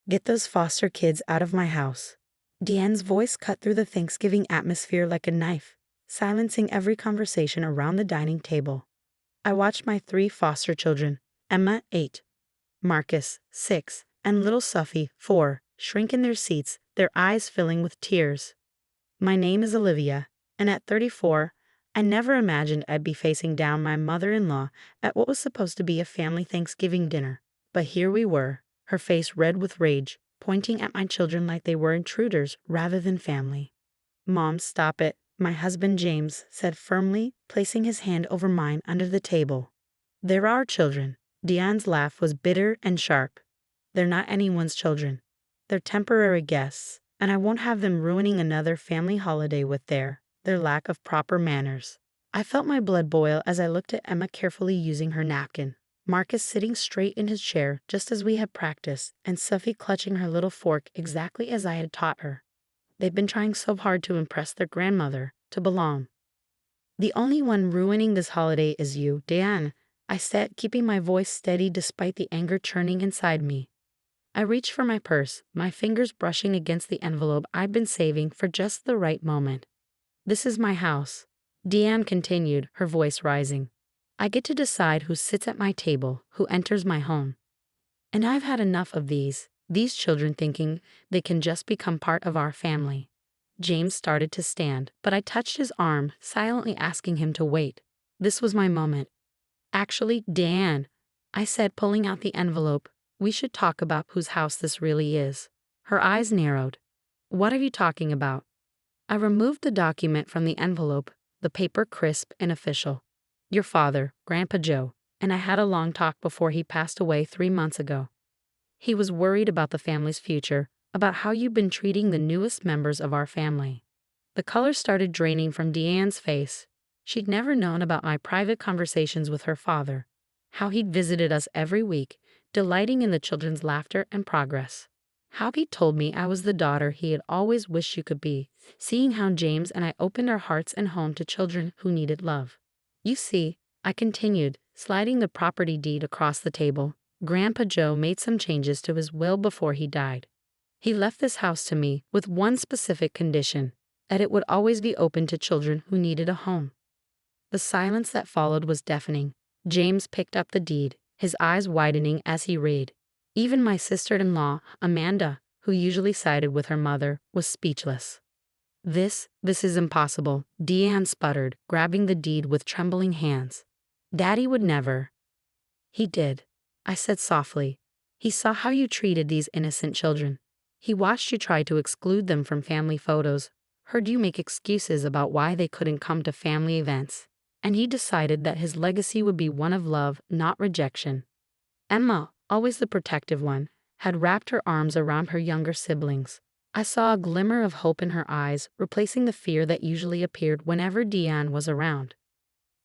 Get those foster kids out of my house. Diane's voice cut through the Thanksgiving atmosphere like a knife, silencing every conversation around the dining table. I watched my 3 foster children, Emma, 8, Marcus, 6, and little Sophie, 4, shrink in their seats, their eyes filling with tears. My name is Olivia, and at 34, I never imagined I'd be facing down my mother-in-law at what was supposed to be a family Thanksgiving dinner. But here we were, her face red with rage, pointing at my children like they were intruders rather than family. "Mom, stop it," my husband James said firmly, placing his hand over mine under the table. "They're our children." Diane's laugh was bitter and sharp. "They're not anyone's children. They're temporary guests, and I won't have them ruining another family holiday with their lack of proper manners." I felt my blood boil as I looked at Emma carefully using her napkin, Marcus sitting straight in his chair just as we had practiced, and Sophie clutching her little fork exactly as I had taught her. They've been trying so hard to impress their grandmother, to belong. "The only one ruining this holiday is you, Diane," I said, keeping my voice steady despite the anger churning inside me. I reached for my purse, my fingers brushing against the envelope I'd been saving for just the right moment. "This is my house," Diane continued, her voice rising. "I get to decide who sits at my table, who enters my home. And I've had enough of these children thinking they can just become part of our family." James started to stand, but I touched his arm, silently asking him to wait. This was my moment. "Actually, Diane," I said, pulling out the envelope, "we should talk about whose house this really is." Her eyes narrowed. "What are you talking about?" I removed the document from the envelope, the paper crisp and official. "Your father, Grandpa Joe, and I had a long talk before he passed away 3 months ago. He was worried about the family's future, about how you've been treating the newest members of our family." The color started draining from Diane's face. She'd never known about my private conversations with her father, how he'd visited us every week, delighting in the children's laughter and progress. How he'd told me I was the daughter he had always wished she could be, seeing how James and I opened our hearts and home to children who needed love. "You see," I continued, sliding the property deed across the table, "Grandpa Joe made some changes to his will before he died. He left this house to me with one specific condition, that it would always be open to children who needed a home." The silence that followed was deafening. James picked up the deed, his eyes widening as he read. Even my sister-in-law, Amanda, who usually sided with her mother, was speechless. This is impossible," Diane sputtered, grabbing the deed with trembling hands. "Daddy would never." "He did," I said softly. "He saw how you treated these innocent children. He watched you try to exclude them from family photos, heard you make excuses about why they couldn't come to family events, and he decided that his legacy would be one of love, not rejection." Emma, always the protective one, had wrapped her arms around her younger siblings. I saw a glimmer of hope in her eyes, replacing the fear that usually appeared whenever Diane was around.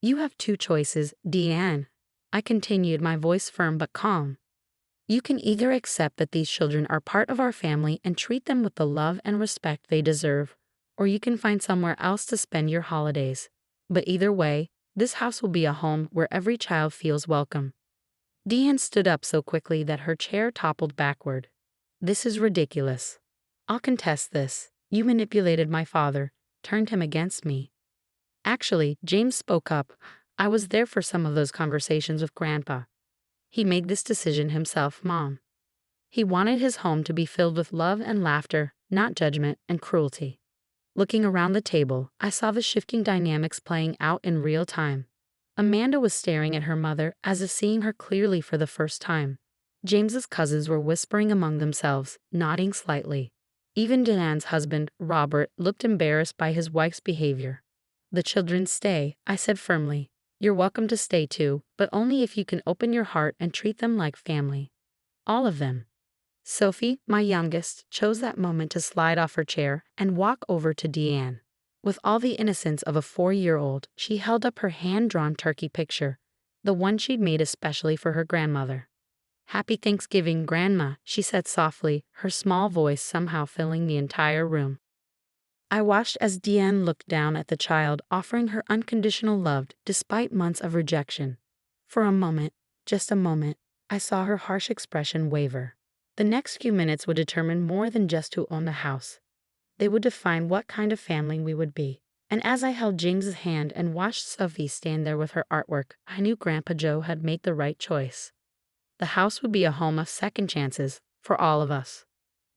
"You have 2 choices, Diane," I continued, my voice firm but calm. "You can either accept that these children are part of our family and treat them with the love and respect they deserve, or you can find somewhere else to spend your holidays. But either way, this house will be a home where every child feels welcome." Diane stood up so quickly that her chair toppled backward. "This is ridiculous. I'll contest this. You manipulated my father, turned him against me." "Actually," James spoke up, "I was there for some of those conversations with Grandpa. He made this decision himself, Mom. He wanted his home to be filled with love and laughter, not judgment and cruelty." Looking around the table, I saw the shifting dynamics playing out in real time. Amanda was staring at her mother as if seeing her clearly for the first time. James's cousins were whispering among themselves, nodding slightly. Even Diane's husband, Robert, looked embarrassed by his wife's behavior. "The children stay," I said firmly. "You're welcome to stay too, but only if you can open your heart and treat them like family. All of them." Sophie, my youngest, chose that moment to slide off her chair and walk over to Diane. With all the innocence of a 4-year-old, she held up her hand-drawn turkey picture, the one she'd made especially for her grandmother. "Happy Thanksgiving, Grandma," she said softly, her small voice somehow filling the entire room. I watched as Diane looked down at the child, offering her unconditional love despite months of rejection. For a moment, just a moment, I saw her harsh expression waver. The next few minutes would determine more than just who owned the house. They would define what kind of family we would be. And as I held James's hand and watched Sophie stand there with her artwork, I knew Grandpa Joe had made the right choice. The house would be a home of second chances for all of us.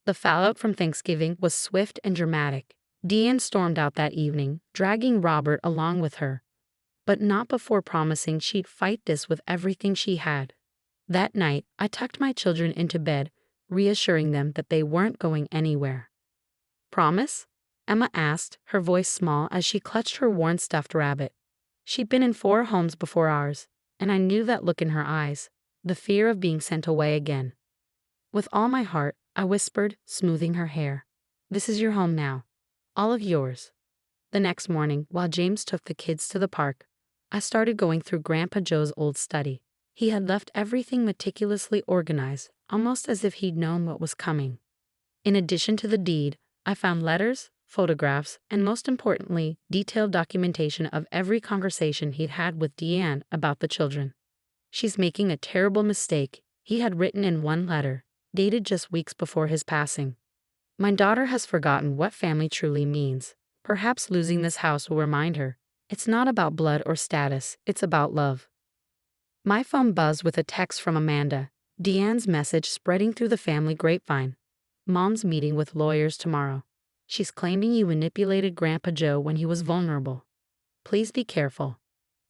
The fallout from Thanksgiving was swift and dramatic. Diane stormed out that evening, dragging Robert along with her, but not before promising she'd fight this with everything she had. That night, I tucked my children into bed, reassuring them that they weren't going anywhere. Promise? Emma asked, her voice small as she clutched her worn stuffed rabbit. She'd been in 4 homes before ours, and I knew that look in her eyes, the fear of being sent away again. With all my heart, I whispered, smoothing her hair. This is your home now. All of yours. The next morning, while James took the kids to the park, I started going through Grandpa Joe's old study. He had left everything meticulously organized, almost as if he'd known what was coming. In addition to the deed, I found letters, photographs, and most importantly, detailed documentation of every conversation he'd had with Diane about the children. She's making a terrible mistake, he had written in one letter, dated just weeks before his passing. My daughter has forgotten what family truly means. Perhaps losing this house will remind her. It's not about blood or status, it's about love. My phone buzzed with a text from Amanda, Diane's message spreading through the family grapevine. Mom's meeting with lawyers tomorrow. She's claiming you manipulated Grandpa Joe when he was vulnerable. Please be careful.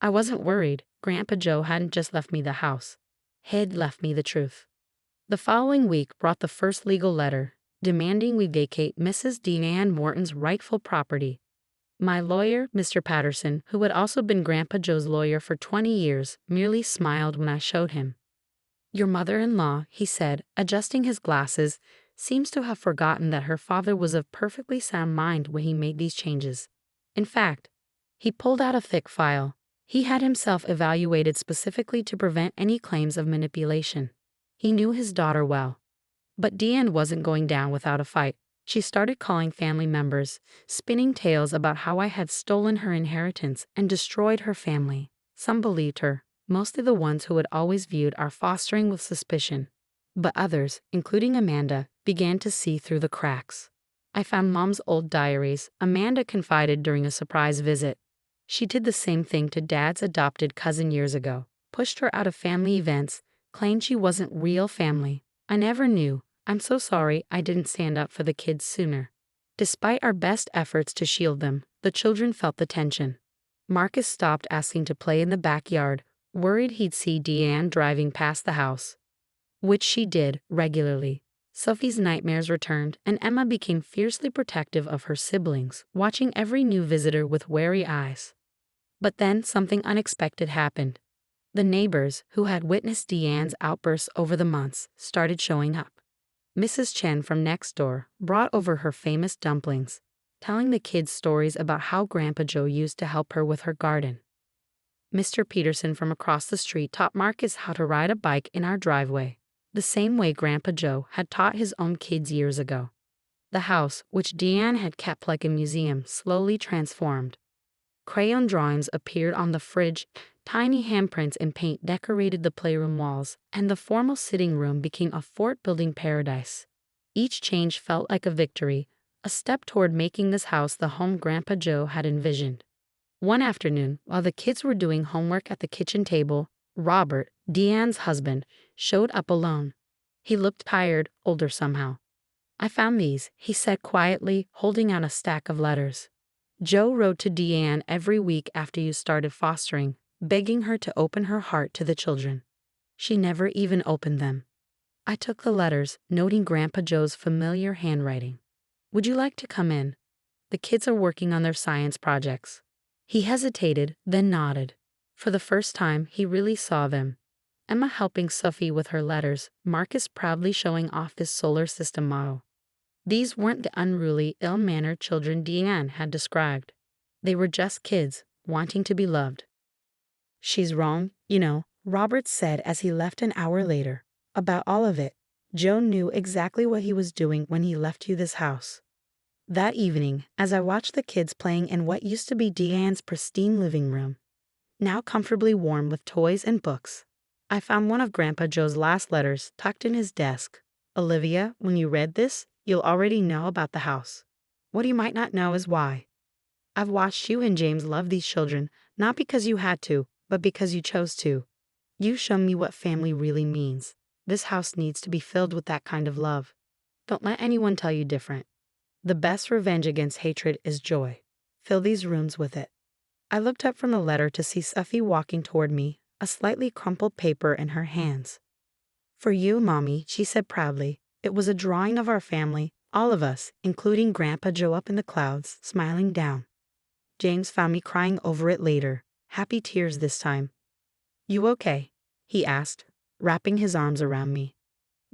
I wasn't worried. Grandpa Joe hadn't just left me the house. He'd left me the truth. The following week brought the first legal letter, demanding we vacate Mrs. Diane Morton's rightful property. My lawyer, Mr. Patterson, who had also been Grandpa Joe's lawyer for 20 years, merely smiled when I showed him. Your mother-in-law, he said, adjusting his glasses, seems to have forgotten that her father was of perfectly sound mind when he made these changes. In fact, he pulled out a thick file. He had himself evaluated specifically to prevent any claims of manipulation. He knew his daughter well. But Diane wasn't going down without a fight. She started calling family members, spinning tales about how I had stolen her inheritance and destroyed her family. Some believed her, mostly the ones who had always viewed our fostering with suspicion. But others, including Amanda, began to see through the cracks. I found Mom's old diaries. Amanda confided during a surprise visit. She did the same thing to Dad's adopted cousin years ago, pushed her out of family events, claimed she wasn't real family. I never knew. I'm so sorry I didn't stand up for the kids sooner. Despite our best efforts to shield them, the children felt the tension. Marcus stopped asking to play in the backyard, worried he'd see Diane driving past the house, which she did regularly. Sophie's nightmares returned, and Emma became fiercely protective of her siblings, watching every new visitor with wary eyes. But then something unexpected happened. The neighbors, who had witnessed Diane's outbursts over the months, started showing up. Mrs. Chen from next door brought over her famous dumplings, telling the kids stories about how Grandpa Joe used to help her with her garden. Mr. Peterson from across the street taught Marcus how to ride a bike in our driveway, the same way Grandpa Joe had taught his own kids years ago. The house, which Diane had kept like a museum, slowly transformed. Crayon drawings appeared on the fridge, tiny handprints in paint decorated the playroom walls, and the formal sitting room became a fort-building paradise. Each change felt like a victory, a step toward making this house the home Grandpa Joe had envisioned. One afternoon, while the kids were doing homework at the kitchen table, Robert, Diane's husband, showed up alone. He looked tired, older somehow. I found these, he said quietly, holding out a stack of letters. Joe wrote to Diane every week after you started fostering, begging her to open her heart to the children. She never even opened them. I took the letters, noting Grandpa Joe's familiar handwriting. Would you like to come in? The kids are working on their science projects. He hesitated, then nodded. For the first time, he really saw them. Emma helping Sophie with her letters, Marcus proudly showing off his solar system model. These weren't the unruly, ill-mannered children Diane had described. They were just kids, wanting to be loved. She's wrong, you know, Robert said as he left an hour later. About all of it, Joe knew exactly what he was doing when he left you this house. That evening, as I watched the kids playing in what used to be Diane's pristine living room, now comfortably warm with toys and books, I found one of Grandpa Joe's last letters tucked in his desk. Olivia, when you read this, you'll already know about the house. What you might not know is why. I've watched you and James love these children, not because you had to, but because you chose to. You show me what family really means. This house needs to be filled with that kind of love. Don't let anyone tell you different. The best revenge against hatred is joy. Fill these rooms with it. I looked up from the letter to see Sophie walking toward me, a slightly crumpled paper in her hands. For you, Mommy, she said proudly. It was a drawing of our family, all of us, including Grandpa Joe up in the clouds, smiling down. James found me crying over it later, happy tears this time. You okay? He asked, wrapping his arms around me.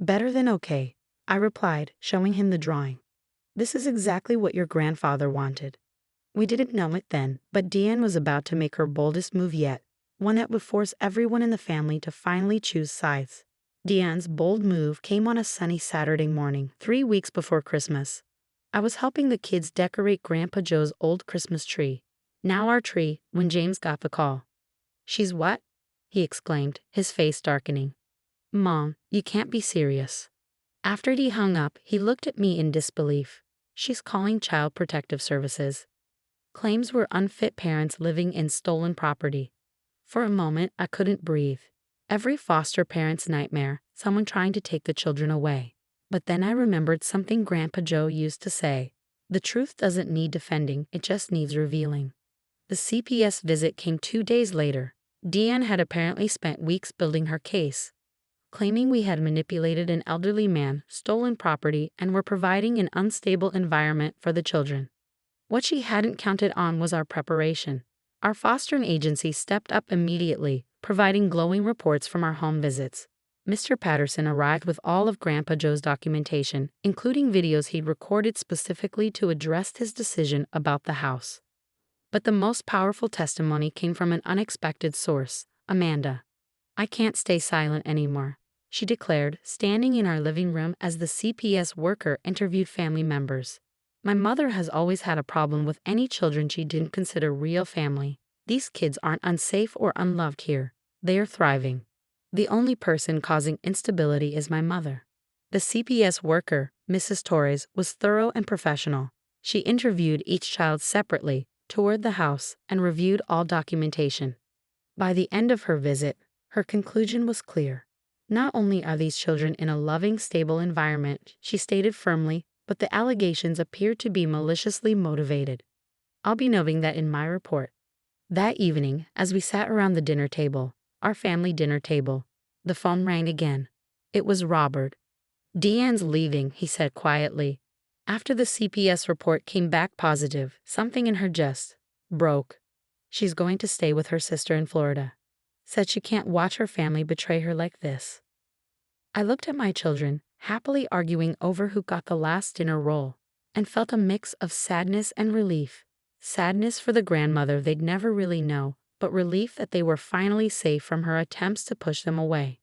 Better than okay, I replied, showing him the drawing. This is exactly what your grandfather wanted. We didn't know it then, but Diane was about to make her boldest move yet, one that would force everyone in the family to finally choose sides. Diane's bold move came on a sunny Saturday morning, 3 weeks before Christmas. I was helping the kids decorate Grandpa Joe's old Christmas tree, now our tree, when James got the call. She's what? He exclaimed, his face darkening. Mom, you can't be serious. After he hung up, he looked at me in disbelief. She's calling Child Protective Services. Claims were unfit parents living in stolen property. For a moment, I couldn't breathe. Every foster parent's nightmare, someone trying to take the children away. But then I remembered something Grandpa Joe used to say. The truth doesn't need defending, it just needs revealing. The CPS visit came 2 days later. Diane had apparently spent weeks building her case, claiming we had manipulated an elderly man, stolen property, and were providing an unstable environment for the children. What she hadn't counted on was our preparation. Our fostering agency stepped up immediately, providing glowing reports from our home visits. Mr. Patterson arrived with all of Grandpa Joe's documentation, including videos he'd recorded specifically to address his decision about the house. But the most powerful testimony came from an unexpected source, Amanda. I can't stay silent anymore, she declared, standing in our living room as the CPS worker interviewed family members. My mother has always had a problem with any children she didn't consider real family. These kids aren't unsafe or unloved here. They are thriving. The only person causing instability is my mother. The CPS worker, Mrs. Torres, was thorough and professional. She interviewed each child separately, toured the house, and reviewed all documentation. By the end of her visit, her conclusion was clear. Not only are these children in a loving, stable environment, she stated firmly, but the allegations appear to be maliciously motivated. I'll be noting that in my report. That evening, as we sat around the dinner table, our family dinner table, the phone rang again. It was Robert. Diane's leaving, he said quietly. After the CPS report came back positive, something in her just broke. She's going to stay with her sister in Florida. Said she can't watch her family betray her like this. I looked at my children, happily arguing over who got the last dinner roll, and felt a mix of sadness and relief. Sadness for the grandmother they'd never really know, but relief that they were finally safe from her attempts to push them away.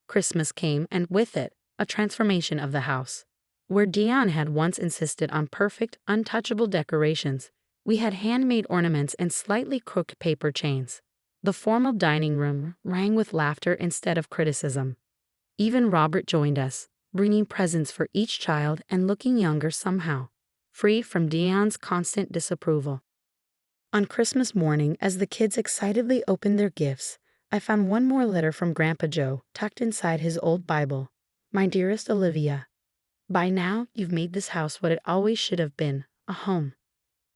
Christmas came, and with it, a transformation of the house. Where Diane had once insisted on perfect, untouchable decorations, we had handmade ornaments and slightly crooked paper chains. The formal dining room rang with laughter instead of criticism. Even Robert joined us, bringing presents for each child and looking younger somehow, free from Diane's constant disapproval. On Christmas morning, as the kids excitedly opened their gifts, I found one more letter from Grandpa Joe tucked inside his old Bible. My dearest Olivia, by now you've made this house what it always should have been, a home.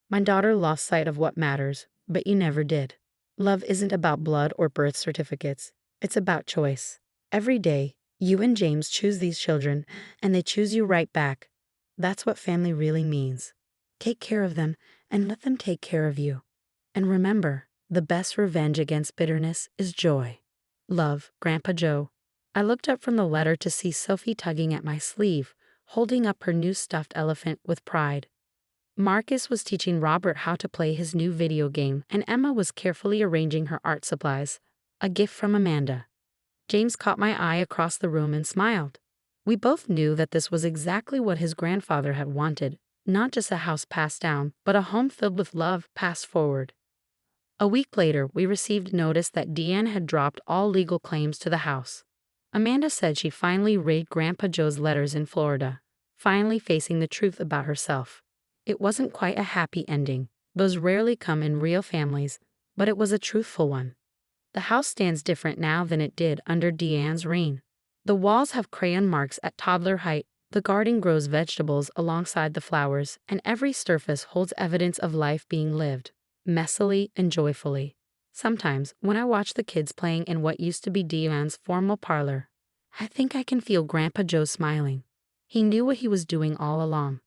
My daughter lost sight of what matters, but you never did. Love isn't about blood or birth certificates. It's about choice. Every day, you and James choose these children, and they choose you right back. That's what family really means. Take care of them, and let them take care of you. And remember, the best revenge against bitterness is joy. Love, Grandpa Joe. I looked up from the letter to see Sophie tugging at my sleeve, holding up her new stuffed elephant with pride. Marcus was teaching Robert how to play his new video game, and Emma was carefully arranging her art supplies, a gift from Amanda. James caught my eye across the room and smiled. We both knew that this was exactly what his grandfather had wanted, not just a house passed down, but a home filled with love passed forward. A week later, we received notice that Diane had dropped all legal claims to the house. Amanda said she finally read Grandpa Joe's letters in Florida, finally facing the truth about herself. It wasn't quite a happy ending. Those rarely come in real families, but it was a truthful one. The house stands different now than it did under Diane's reign. The walls have crayon marks at toddler height, the garden grows vegetables alongside the flowers, and every surface holds evidence of life being lived, messily and joyfully. Sometimes, when I watch the kids playing in what used to be Diane's formal parlor, I think I can feel Grandpa Joe smiling. He knew what he was doing all along.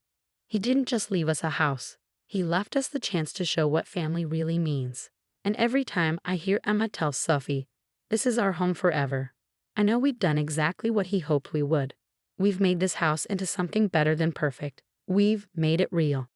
He didn't just leave us a house. He left us the chance to show what family really means. And every time I hear Emma tell Sophie, "This is our home forever," I know we've done exactly what he hoped we would. We've made this house into something better than perfect. We've made it real.